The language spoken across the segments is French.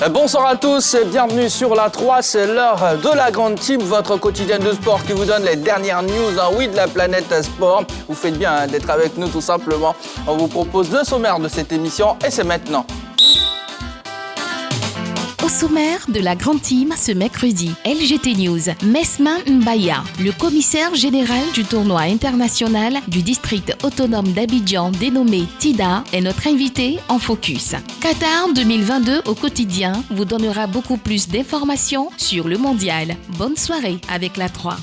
Bonsoir à tous et bienvenue sur la 3, c'est l'heure de la grande team, votre quotidien de sport qui vous donne les dernières news de la planète sport. Vous faites bien d'être avec nous tout simplement. On vous propose le sommaire de cette émission et c'est maintenant. Au sommaire de la grande team ce mercredi, LGT News, Mesma Mbaya, le commissaire général du tournoi international du district autonome d'Abidjan dénommé TIDA, est notre invité en focus. Qatar 2022 au quotidien vous donnera beaucoup plus d'informations sur le mondial. Bonne soirée avec la 3.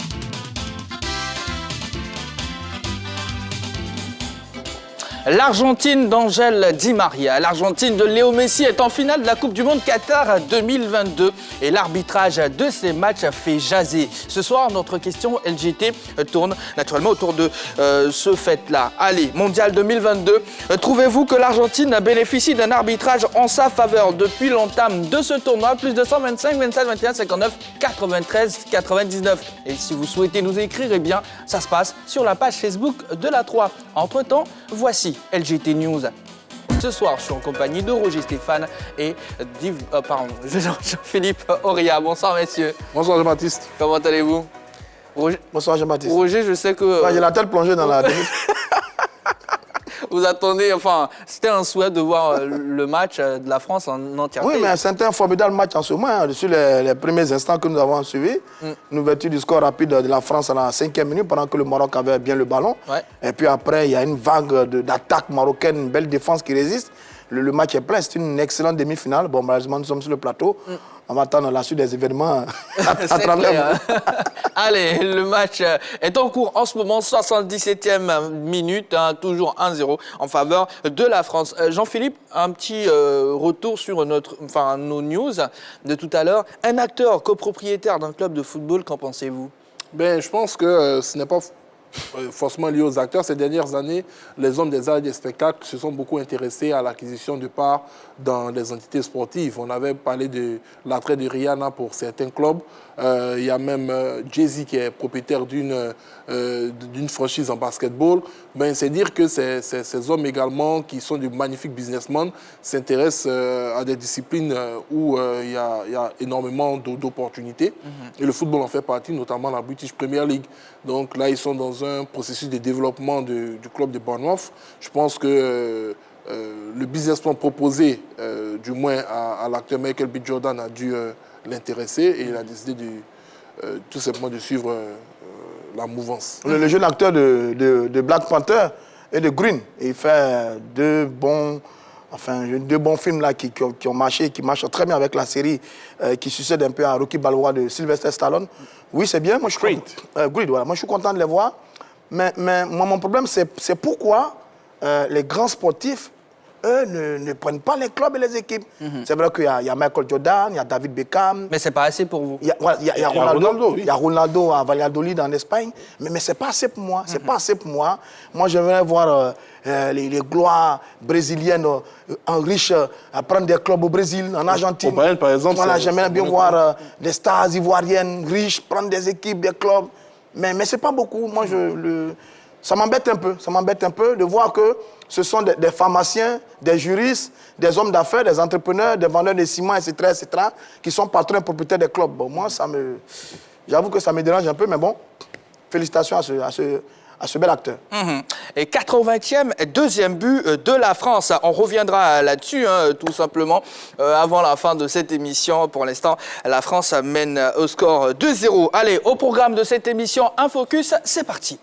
L'Argentine d'Angel Di Maria, l'Argentine de Léo Messi est en finale de la Coupe du Monde Qatar 2022 et l'arbitrage de ces matchs fait jaser. Ce soir, notre question LGT tourne naturellement autour de ce fait-là. Allez, Mondial 2022, trouvez-vous que l'Argentine bénéficie d'un arbitrage en sa faveur depuis l'entame de ce tournoi? Plus 225, 27, 21, 59, 93, 99. Et si vous souhaitez nous écrire, eh bien, ça se passe sur la page Facebook de la 3. Entre-temps, voici LGT News. Ce soir, je suis en compagnie de Roger Stéphane et Jean-Philippe Auria. Bonsoir, messieurs. Bonsoir, Jean-Baptiste. Comment allez-vous? Roger... Bonsoir, Jean-Baptiste. Roger, je sais que... J'ai la tête plongée dans la... Vous attendez, enfin, c'était un souhait de voir le match de la France en entièreté. Oui, mais c'était un formidable match en ce moment. Sur les premiers instants que nous avons suivis, une ouverture du score rapide de la France à la 5e minute, pendant que le Maroc avait bien le ballon. Ouais. Et puis après, il y a une vague d'attaque marocaine, une belle défense qui résiste. Le match est plein, c'est une excellente demi-finale. Bon, malheureusement, nous sommes sur le plateau. On va attendre la suite des événements à travers. Allez, le match est en cours en ce moment, 77e minute, toujours 1-0 en faveur de la France. Jean-Philippe, un petit retour sur nos news de tout à l'heure. Un acteur copropriétaire d'un club de football, qu'en pensez-vous? Je pense que ce n'est pas forcément lié aux acteurs. Ces dernières années, les hommes des arts et des spectacles se sont beaucoup intéressés à l'acquisition de parts dans les entités sportives. On avait parlé de l'attrait de Rihanna pour certains clubs. Il y a même Jay-Z qui est propriétaire d'une franchise en basketball. C'est dire que ces hommes également, qui sont de magnifiques businessmen, s'intéressent à des disciplines où il y a énormément d'opportunités. Et le football en fait partie, notamment la British Premier League. Donc là, ils sont dans un processus de développement du club de Bournemouth. Je pense que le business plan proposé, du moins à l'acteur Michael B. Jordan, a dû l'intéresser et il a décidé tout simplement de suivre la mouvance. Le jeune acteur de Black Panther et de Green, il fait deux bons films là qui ont marché, qui marchent très bien avec la série qui succède un peu à Rocky Balboa de Sylvester Stallone. Oui, c'est bien. Moi, je suis Greed, voilà. Moi, je suis content de les voir. Mais moi, mon problème, c'est pourquoi les grands sportifs, eux, ne prennent pas les clubs et les équipes. C'est vrai qu'il y a Michael Jordan, il y a David Beckham. Mais c'est pas assez pour vous. Il y a Ronaldo, oui. Il y a Ronaldo à Valladolid en Espagne. Mais c'est pas assez pour moi. C'est pas assez pour moi. Moi, j'aimerais voir les gloires brésiliennes riches prendre des clubs au Brésil, en Argentine. Au Bayern, par exemple. Voilà, j'aimerais bien voir des stars ivoiriennes riches prendre des équipes, des clubs. Mais c'est pas beaucoup. Moi, ça m'embête un peu. Ça m'embête un peu de voir que ce sont des pharmaciens, des juristes, des hommes d'affaires, des entrepreneurs, des vendeurs de ciment, etc., qui sont patrons et propriétaires des clubs. Bon, moi, j'avoue que ça me dérange un peu, mais bon, félicitations à ce bel acteur. Et 80e, deuxième but de la France. On reviendra là-dessus, tout simplement, avant la fin de cette émission. Pour l'instant, la France mène au score 2-0. Allez, au programme de cette émission, un focus, c'est parti.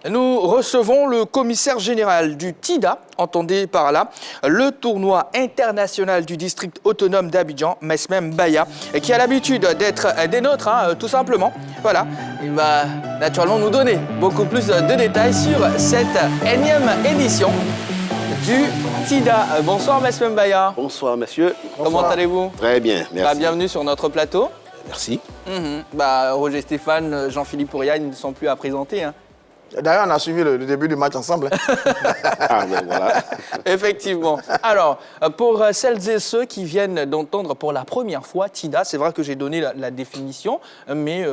Nous recevons le commissaire général du TIDA, entendez par là, le tournoi international du district autonome d'Abidjan, Mesma Mbaya, qui a l'habitude d'être des nôtres, tout simplement. Voilà, il va naturellement nous donner beaucoup plus de détails sur cette énième édition du TIDA. Bonsoir Mesma Mbaya. Bonsoir messieurs. Comment allez-vous? Très bien, merci. Bienvenue sur notre plateau. Merci. Roger Stéphane, Jean-Philippe Auria, ils ne sont plus à présenter. D'ailleurs, on a suivi le début du match ensemble. Ah, ben voilà. Effectivement. Alors, pour celles et ceux qui viennent d'entendre pour la première fois TIDA, c'est vrai que j'ai donné la définition, mais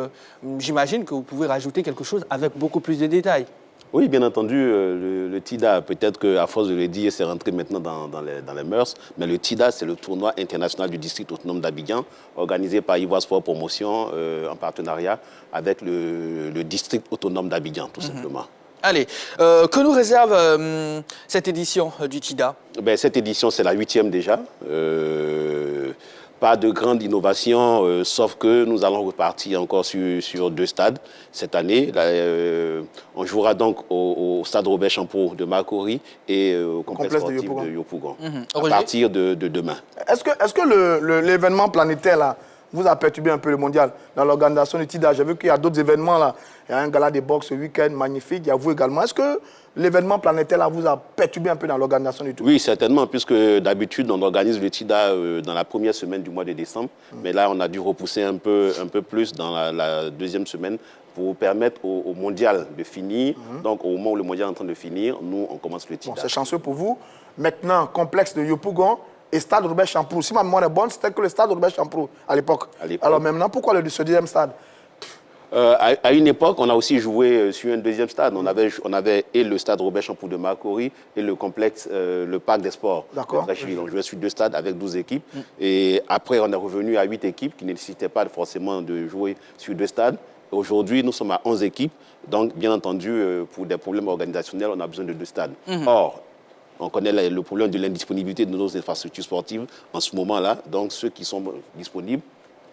j'imagine que vous pouvez rajouter quelque chose avec beaucoup plus de détails. Oui, bien entendu, le TIDA, peut-être qu'à force de le dire, c'est rentré maintenant dans les mœurs, mais le TIDA, c'est le tournoi international du district autonome d'Abidjan, organisé par Ivoire Sport Promotion en partenariat avec le district autonome d'Abidjan, tout simplement. Allez, que nous réserve cette édition du TIDA? Cette édition, c'est la 8e déjà. Pas de grande innovation, sauf que nous allons repartir encore sur 2 stades cette année. Là, on jouera donc au stade Robert Champeau de Makori et au complexe sportif de Yopougon à partir de demain. Est-ce que l'événement planétaire là, vous a perturbé un peu le mondial dans l'organisation du TIDA? J'ai vu qu'il y a d'autres événements là. Il y a un gala de boxe ce week-end magnifique, il y a vous également. Est-ce que l'événement planétaire là vous a perturbé un peu dans l'organisation du tout? Oui, certainement, puisque d'habitude on organise le TIDA dans la première semaine du mois de décembre. Mais là, on a dû repousser un peu plus dans la deuxième semaine pour permettre au mondial de finir. Donc au moment où le mondial est en train de finir, nous, on commence le TIDA. Bon, c'est chanceux pour vous. Maintenant, complexe de Yopougon et stade Robert Champeau. Si ma mémoire est bonne, c'était que le stade Robert Champeau à l'époque. Alors maintenant, pourquoi ce deuxième stade? À une époque, on a aussi joué sur un deuxième stade. On avait et le stade Robert Champeau de Makori et le complexe, le parc des sports de Trècheville. On jouait sur 2 stades avec 12 équipes. Et après, on est revenu à 8 équipes qui ne nécessitaient pas forcément de jouer sur 2 stades. Aujourd'hui, nous sommes à 11 équipes. Donc, bien entendu, pour des problèmes organisationnels, on a besoin de 2 stades. Or, on connaît le problème de l'indisponibilité de nos infrastructures sportives en ce moment-là. Donc, ceux qui sont disponibles,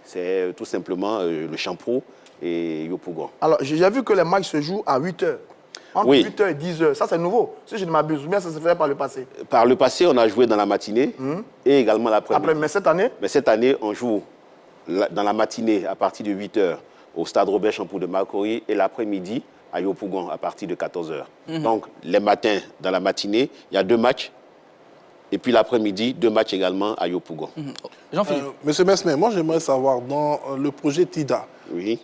c'est tout simplement le Champeau et Yopougon. Alors, j'ai vu que les matchs se jouent à 8h. Entre 8h et 10h. Ça, c'est nouveau. Si je ne m'abuse, ou bien ça se faisait par le passé? Par le passé, on a joué dans la matinée et également l'après-midi. Mais cette année? Mais cette année, on joue dans la matinée à partir de 8h au stade Robert Champeau de Makori et l'après-midi à Yopougon à partir de 14h. Donc, les matins, dans la matinée, il y a 2 matchs. Et puis l'après-midi, 2 matchs également à Yopougon. Jean-Philippe. Monsieur Mesmer, moi j'aimerais savoir, dans le projet TIDA,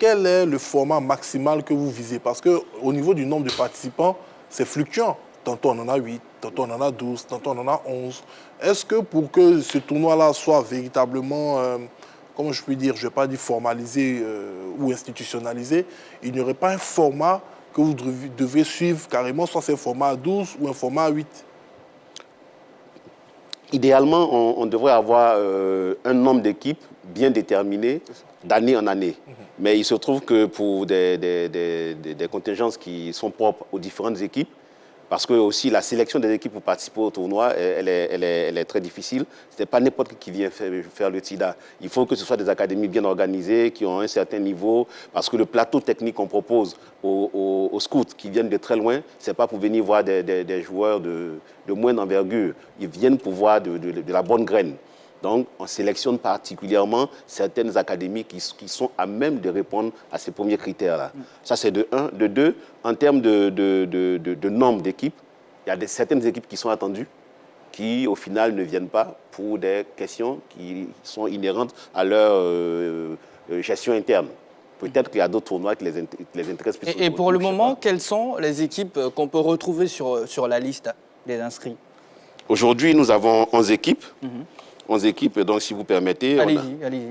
quel est le format maximal que vous visez? Parce qu'au niveau du nombre de participants, c'est fluctuant. Tantôt on en a 8, tantôt on en a 12, tantôt on en a 11. Est-ce que pour que ce tournoi-là soit véritablement, comment je puis dire, je ne vais pas dire formalisé ou institutionnalisé, il n'y aurait pas un format que vous devez suivre carrément, soit c'est un format à 12 ou un format à 8? Idéalement, on devrait avoir un nombre d'équipes bien déterminé d'année en année. Mais il se trouve que pour des contingences qui sont propres aux différentes équipes, parce que aussi la sélection des équipes pour participer au tournoi, elle est très difficile. Ce n'est pas n'importe qui vient faire le TIDA. Il faut que ce soit des académies bien organisées, qui ont un certain niveau, parce que le plateau technique qu'on propose aux scouts qui viennent de très loin, ce n'est pas pour venir voir des joueurs de moindre envergure. Ils viennent pour voir de la bonne graine. Donc, on sélectionne particulièrement certaines académies qui sont à même de répondre à ces premiers critères-là. Ça, c'est de 1. De 2, en termes de nombre d'équipes, il y a certaines équipes qui sont attendues, qui, au final, ne viennent pas pour des questions qui sont inhérentes à leur gestion interne. Peut-être qu'il y a d'autres tournois qui les intéressent plus. Et pour le moment, quelles sont les équipes qu'on peut retrouver sur la liste des inscrits? Aujourd'hui, nous avons 11 équipes. 11 équipes, donc si vous permettez,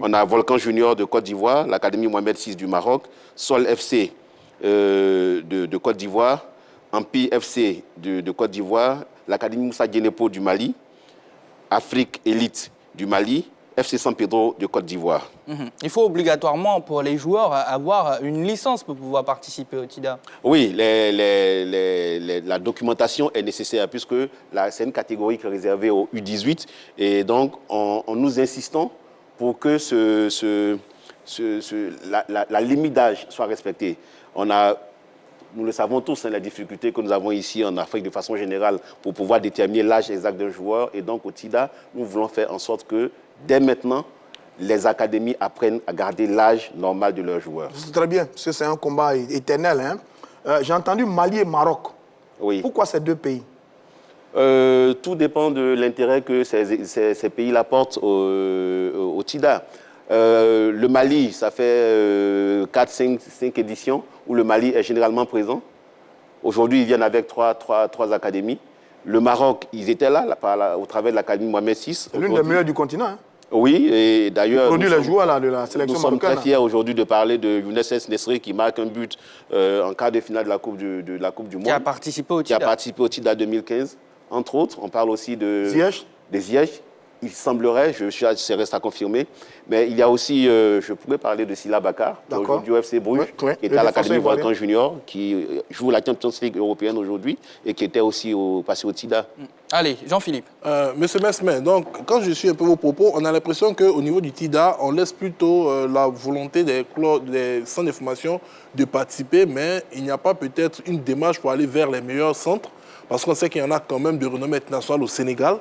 on a Volcan Junior de Côte d'Ivoire, l'Académie Mohamed VI du Maroc, Sol FC de Côte d'Ivoire, Ampi FC de Côte d'Ivoire, l'Académie Moussa Dienepo du Mali, Afrique Élite du Mali, FC San Pedro de Côte d'Ivoire. Il faut obligatoirement pour les joueurs avoir une licence pour pouvoir participer au TIDA. Oui, la documentation est nécessaire puisque c'est une catégorie qui est réservée aux U18 et donc nous insistons pour que la limite d'âge soit respectée. Nous le savons tous, les difficultés que nous avons ici en Afrique de façon générale pour pouvoir déterminer l'âge exact d'un joueur. Et donc au TIDA, nous voulons faire en sorte que dès maintenant, les académies apprennent à garder l'âge normal de leurs joueurs. C'est très bien, parce que c'est un combat éternel. J'ai entendu Mali et Maroc. Oui. Pourquoi ces 2 pays? Tout dépend de l'intérêt que ces pays-là portent au TIDA. Le Mali, ça fait 4-5 éditions où le Mali est généralement présent. Aujourd'hui, ils viennent avec 3 académies. Le Maroc, ils étaient là au travers de l'Académie Mohamed VI. C'est l'une des meilleures du continent. Oui, et d'ailleurs... Produit les joueurs là, de la sélection Nous sommes marocaine. très fiers aujourd'hui de parler de Younes Es Nesri qui marque un but en quart de finale de la Coupe du Monde. Qui a participé au Qui a TIDA. participé au TIDA 2015, entre autres. On parle aussi de Ziyech. des Ziyech. Il semblerait, ça reste à confirmer, mais il y a aussi, je pourrais parler de Silla Bakar, aujourd'hui au FC Bruges, Oui, qui était à l'Académie Volcan Junior, qui joue la Champions League européenne aujourd'hui et qui était aussi passé au TIDA. Allez, Jean-Philippe. Monsieur Mesmer, donc quand je suis un peu vos propos, on a l'impression qu'au niveau du TIDA, on laisse plutôt la volonté des centres de formation de participer, mais il n'y a pas peut-être une démarche pour aller vers les meilleurs centres, parce qu'on sait qu'il y en a quand même de renommée internationale au Sénégal,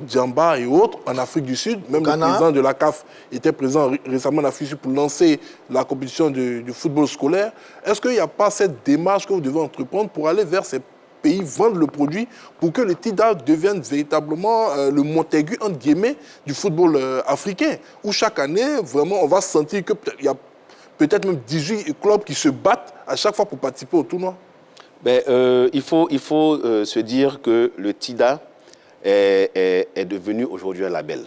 Djamba et autres, en Afrique du Sud. Même le président de la CAF était présent récemment en Afrique du Sud pour lancer la compétition du football scolaire. Est-ce qu'il n'y a pas cette démarche que vous devez entreprendre pour aller vers ces pays, vendre le produit pour que le TIDA devienne véritablement le Montaigu, entre guillemets, du football africain, où chaque année, vraiment, on va sentir qu'il y a peut-être même 18 clubs qui se battent à chaque fois pour participer au tournoi? Il faut se dire que le TIDA est devenu aujourd'hui un label.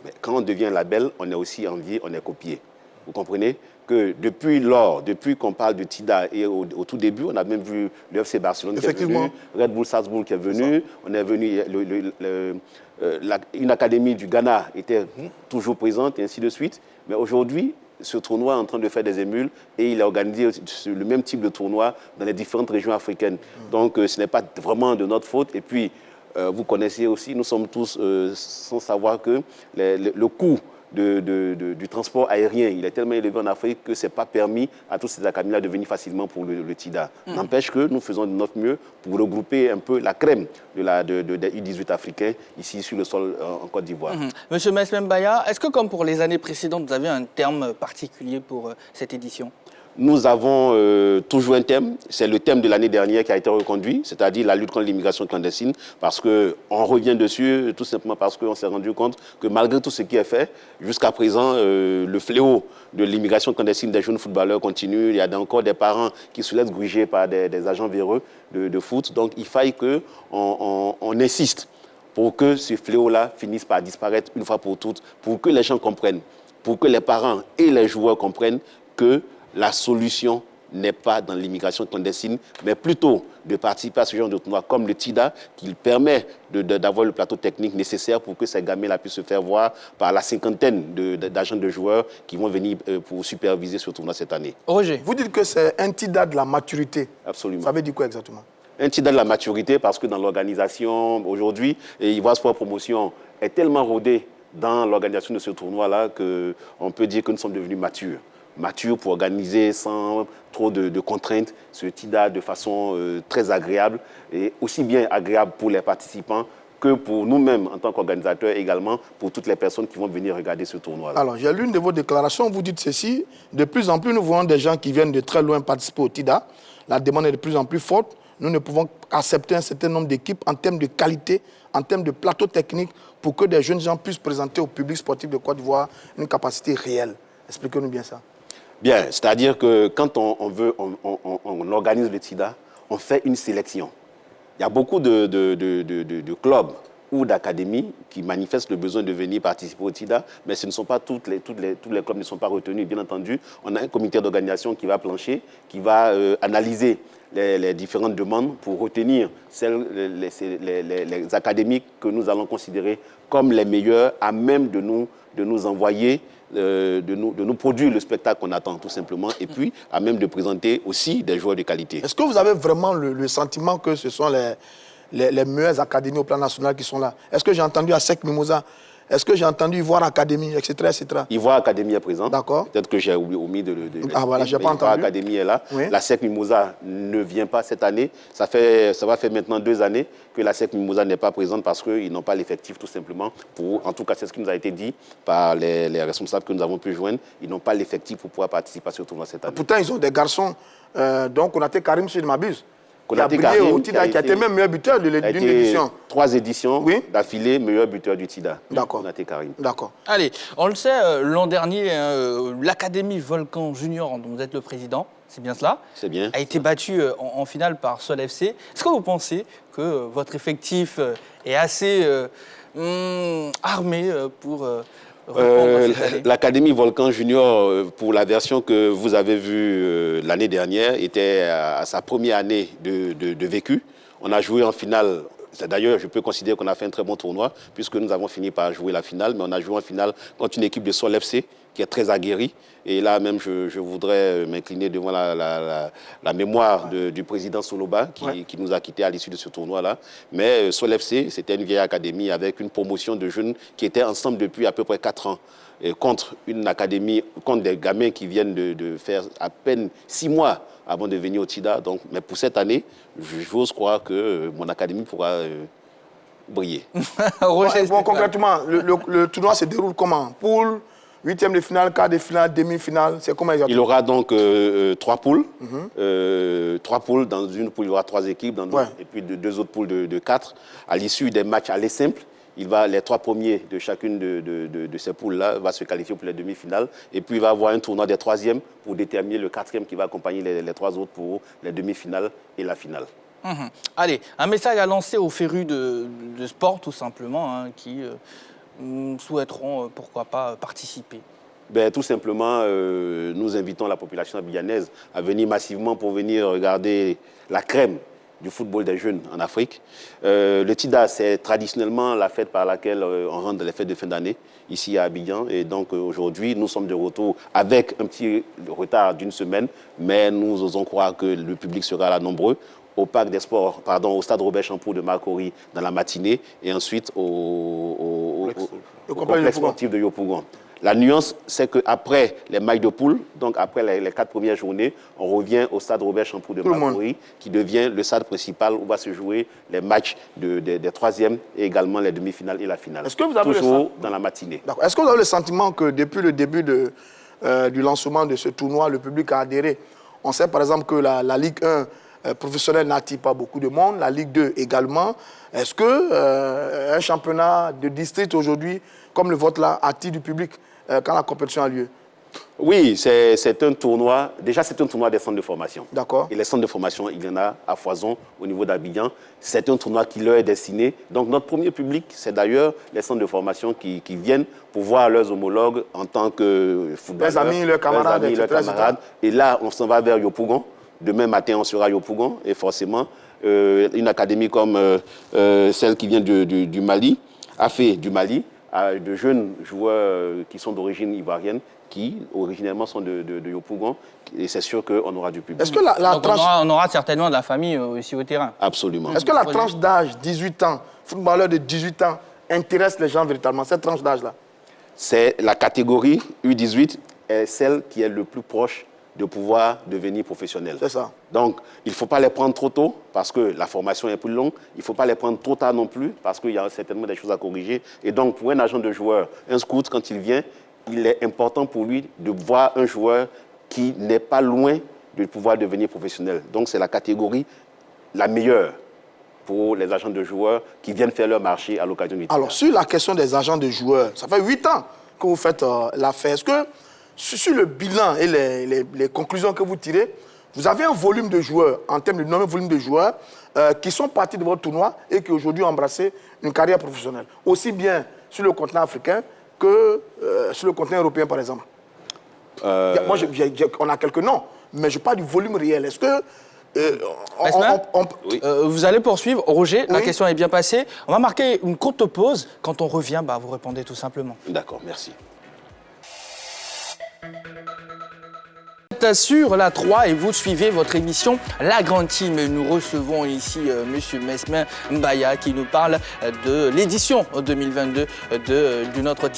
Mais quand on devient un label, on est aussi envié, on est copié. Vous comprenez que depuis qu'on parle de TIDA et au tout début, on a même vu le FC Barcelone qui est venu, Red Bull Salzbourg qui est venu, on est venu, une académie du Ghana était toujours présente et ainsi de suite. Mais aujourd'hui, ce tournoi est en train de faire des émules et il a organisé le même type de tournoi dans les différentes régions africaines. Donc ce n'est pas vraiment de notre faute. Et puis, vous connaissez aussi, nous sommes tous sans savoir que le coût du transport aérien, il est tellement élevé en Afrique que ce n'est pas permis à tous ces académies-là de venir facilement pour le TIDA. N'empêche que nous faisons de notre mieux pour regrouper un peu la crème des U18 africains ici sur le sol en Côte d'Ivoire. Monsieur Mesmer Mbaya, est-ce que comme pour les années précédentes, vous avez un terme particulier pour cette édition? Nous avons toujours un thème, c'est le thème de l'année dernière qui a été reconduit, c'est-à-dire la lutte contre l'immigration clandestine, parce qu'on revient dessus tout simplement parce qu'on s'est rendu compte que malgré tout ce qui est fait, jusqu'à présent, le fléau de l'immigration clandestine des jeunes footballeurs continue. Il y a encore des parents qui se laissent gruger par des agents véreux de foot. Donc il faille qu'on insiste pour que ce fléau-là finisse par disparaître une fois pour toutes, pour que les gens comprennent, pour que les parents et les joueurs comprennent que la solution n'est pas dans l'immigration clandestine, mais plutôt de participer à ce genre de tournoi comme le TIDA, qui permet d'avoir le plateau technique nécessaire pour que ces gamins-là puissent se faire voir par la cinquantaine d'agents de joueurs qui vont venir pour superviser ce tournoi cette année. Roger. Vous dites que c'est un TIDA de la maturité. Absolument. Ça veut dire quoi exactement? Un TIDA de la maturité parce que dans l'organisation, aujourd'hui, Ivoire Sport Promotion est tellement rodé dans l'organisation de ce tournoi-là qu'on peut dire que nous sommes devenus matures pour organiser sans trop de contraintes ce TIDA de façon très agréable et aussi bien agréable pour les participants que pour nous-mêmes en tant qu'organisateurs également pour toutes les personnes qui vont venir regarder ce tournoi-là. Alors, j'ai lu une de vos déclarations, vous dites ceci, de plus en plus nous voyons des gens qui viennent de très loin participer au TIDA, la demande est de plus en plus forte, nous ne pouvons accepter un certain nombre d'équipes en termes de qualité, en termes de plateau technique pour que des jeunes gens puissent présenter au public sportif de Côte d'Ivoire une capacité réelle. Expliquez-nous bien ça. Bien, c'est-à-dire que quand on organise le TIDA, on fait une sélection. Il y a beaucoup de clubs ou d'académies qui manifestent le besoin de venir participer au TIDA, mais ce ne sont pas tous les clubs ne sont pas retenus. Bien entendu, on a un comité d'organisation qui va plancher, qui va analyser les différentes demandes pour retenir les académies que nous allons considérer comme les meilleures à même de nous envoyer de nous produire le spectacle qu'on attend tout simplement et puis à même de présenter aussi des joueurs de qualité. Est-ce que vous avez vraiment le sentiment que ce sont les meilleures académies au plan national qui sont là? Est-ce que j'ai entendu à Sec Mimosa? Est-ce que j'ai entendu Ivoire Académie, etc., etc. Ivoire Académie est présent. D'accord. Peut-être que j'ai omis de le Ah voilà, j'ai pas entendu. Ivoire Académie est là. Oui. La Sec Mimosa ne vient pas cette année. Ça va faire maintenant 2 années que la Sec Mimosa n'est pas présente parce qu'ils n'ont pas l'effectif tout simplement. En tout cas, c'est ce qui nous a été dit par les responsables que nous avons pu joindre. Ils n'ont pas l'effectif pour pouvoir participer à ce tournoi cette année. Pourtant, ils ont des garçons. Donc, on a été Karim, si je ne m'abuse. Konaté qui a été même meilleur buteur d'une édition. 3 éditions d'affilée, meilleur buteur du TIDA. D'accord. Konaté Karim. D'accord. Allez, on le sait, l'an dernier, l'Académie Volcan Junior, dont vous êtes le président, c'est bien cela, c'est bien, a été battue en finale par Sol FC. Est-ce que vous pensez que votre effectif est assez armé pour répondre cette année? L'Académie Volcan Junior, pour la version que vous avez vue l'année dernière, était à sa première année de vécu. On a joué en finale. D'ailleurs, je peux considérer qu'on a fait un très bon tournoi, puisque nous avons fini par jouer la finale, mais on a joué en finale contre une équipe de Sol FC, qui est très aguerrie. Et là même, je voudrais m'incliner devant la mémoire du président Soloba, qui nous a quittés à l'issue de ce tournoi-là. Mais Sol FC, c'était une vieille académie avec une promotion de jeunes qui étaient ensemble depuis à peu près 4 ans. Et contre une académie, contre des gamins qui viennent de faire à peine 6 mois avant de venir au TIDA. Donc, mais pour cette année, j'ose croire que mon académie pourra briller. Bon, concrètement, le tournoi se déroule comment? Poule, 8e de finale, quart de finale, demi-finale, c'est comment exactement? Il aura donc 3 poules. 3 poules. Dans une poule, il y aura 3 équipes. Et puis 2 autres poules de 4. À l'issue des matchs aller simples, les 3 premiers de chacune de ces poules-là vont se qualifier pour les demi-finales. Et puis, il va y avoir un tournoi des 3e pour déterminer le 4e qui va accompagner les 3 autres pour les demi-finales et la finale. Allez, un message à lancer aux férus de sport, tout simplement, qui souhaiteront, pourquoi pas, participer. Tout simplement, nous invitons la population abidjanaise à venir massivement pour venir regarder la crème du football des jeunes en Afrique. Le TIDA, c'est traditionnellement la fête par laquelle on rentre les fêtes de fin d'année, ici à Abidjan. Et donc aujourd'hui, nous sommes de retour avec un petit retard d'1 semaine, mais nous osons croire que le public sera là nombreux au Parc des Sports, au stade Robert Champoux de Marcory dans la matinée, et ensuite au complexe sportif de Yopougon. La nuance, c'est qu'après les matchs de poule, donc après les 4 premières journées, on revient au stade Robert Champoux de Marcory, qui devient le stade principal où va se jouer les matchs des 3e et également les demi-finales et la finale. Est-ce que vous avez toujours dans la matinée. Est-ce que vous avez le sentiment que depuis le début du lancement de ce tournoi, le public a adhéré? On sait par exemple que la Ligue 1 professionnelle n'attire pas beaucoup de monde, la Ligue 2 également. Est-ce que un championnat de district aujourd'hui, comme le vôtre là, attire du public quand la compétition a lieu? Oui, c'est un tournoi. Déjà, c'est un tournoi des centres de formation. D'accord. Et les centres de formation, il y en a à foison au niveau d'Abidjan. C'est un tournoi qui leur est destiné. Donc, notre premier public, c'est d'ailleurs les centres de formation qui viennent pour voir leurs homologues en tant que footballeurs. Les amis, leurs camarades. Et là, on s'en va vers Yopougon. Demain matin, on sera à Yopougon. Et forcément, une académie comme celle qui vient du Mali, AFE du Mali, de jeunes joueurs qui sont d'origine ivoirienne, qui originellement sont de Yopougon, et c'est sûr qu'on aura du public. Est-ce que la tranche... on aura certainement de la famille ici au terrain. Absolument. Est-ce que la tranche d'âge, 18 ans, footballeur de 18 ans, intéresse les gens véritablement, cette tranche d'âge-là? C'est la catégorie U18, est celle qui est le plus proche de pouvoir devenir professionnel. C'est ça. Donc, il ne faut pas les prendre trop tôt parce que la formation est plus longue. Il ne faut pas les prendre trop tard non plus parce qu'il y a certainement des choses à corriger. Et donc, pour un agent de joueur, un scout, quand il vient, il est important pour lui de voir un joueur qui n'est pas loin de pouvoir devenir professionnel. Donc, c'est la catégorie la meilleure pour les agents de joueurs qui viennent faire leur marché à l'occasion du TIDA. Alors, sur la question des agents de joueurs, ça fait 8 ans que vous faites l'affaire. Est-ce que sur le bilan et les conclusions que vous tirez, vous avez un volume de joueurs, en termes de nombre de volume de joueurs, qui sont partis de votre tournoi et qui aujourd'hui ont embrassé une carrière professionnelle, aussi bien sur le continent africain que sur le continent européen, par exemple? Moi, on a quelques noms, mais je parle du volume réel. Est-ce que... Oui. Vous allez poursuivre. Roger, la Oui. question est bien passée. On va marquer une courte pause. Quand on revient, vous répondez tout simplement. D'accord, merci. Sur la 3 et vous suivez votre émission La Grande Team. Nous recevons ici Monsieur Mesmin Mbaya qui nous parle de l'édition 2022 de notre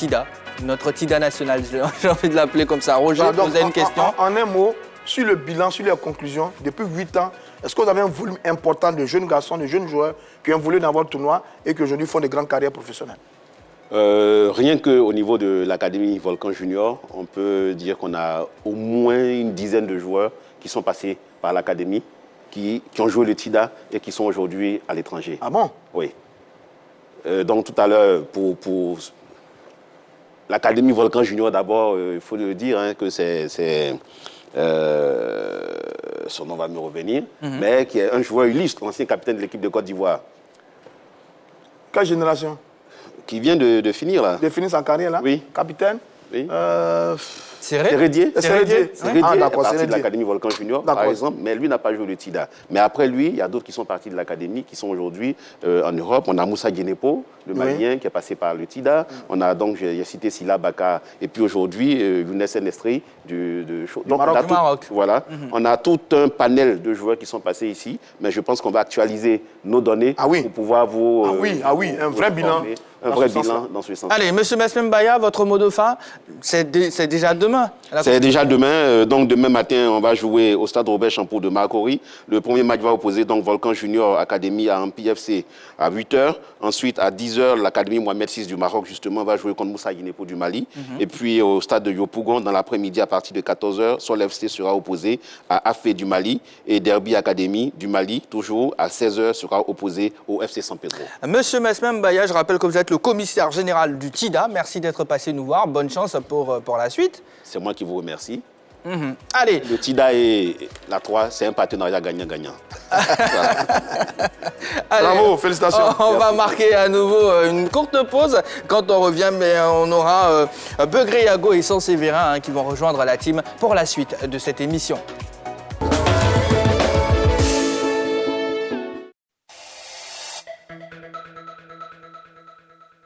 TIDA national. J'ai envie de l'appeler comme ça. Roger, Voilà, donc, vous avez une question? En un mot, sur le bilan, sur les conclusions, depuis 8 ans, est-ce que vous avez un volume important de jeunes garçons, de jeunes joueurs qui ont voulu dans votre tournoi et qui aujourd'hui font de grandes carrières professionnelles? Rien qu'au niveau de l'Académie Volcan Junior, on peut dire qu'on a au moins une dizaine de joueurs qui sont passés par l'Académie, qui ont joué le TIDA et qui sont aujourd'hui à l'étranger. Ah bon? Oui. Donc tout à l'heure, pour l'Académie Volcan Junior, d'abord, il faut le dire que son nom va me revenir, mais qui est un joueur illustre, ancien capitaine de l'équipe de Côte d'Ivoire. Quelle génération? Qui vient de finir, là. De finir sa carrière, là? Oui. Capitaine? Oui. C'est vrai. Sérédier. Sérédier. Sérédier Ah, est d'accord, parti de Sérédier. l'Académie Volcan Junior, par exemple, mais lui n'a pas joué le TIDA. Mais après lui, il y a d'autres qui sont partis de l'Académie, qui sont aujourd'hui en Europe. On a Moussa Guénépo, le Malien, qui est passé par le TIDA. On a donc, j'ai cité Silla Baka, et puis aujourd'hui, Younes Nestri du Maroc. Voilà. On a tout un panel de joueurs qui sont passés ici, mais je pense qu'on va actualiser nos données pour pouvoir vous... un vrai bilan. Un vrai bilan dans ce sens. Allez, M. Mesmem Baya, votre mot de fin, c'est déjà demain. C'est déjà demain. Donc demain matin, on va jouer au stade Robert Champeau de Marcory. Le premier match va opposer donc Volcan Junior Académie à Ampi FC à 8h. Ensuite, à 10h, l'Académie Mohamed VI du Maroc, justement, va jouer contre Moussa Guinépo du Mali. Et puis au stade de Yopougon, dans l'après-midi, à partir de 14h, Sol FC sera opposé à Afé du Mali. Et Derby Académie du Mali, toujours à 16h, sera opposé au FC San Pedro. Monsieur Mesmem Baya, je rappelle que vous êtes le commissaire général du TIDA. Merci d'être passé nous voir. Bonne chance pour la suite. C'est moi qui vous remercie. Allez. Le TIDA et la 3, c'est un partenariat gagnant-gagnant. Bravo, félicitations. On va marquer à nouveau une courte pause. Quand on revient, on aura Begré Yago et San Séverin qui vont rejoindre la team pour la suite de cette émission.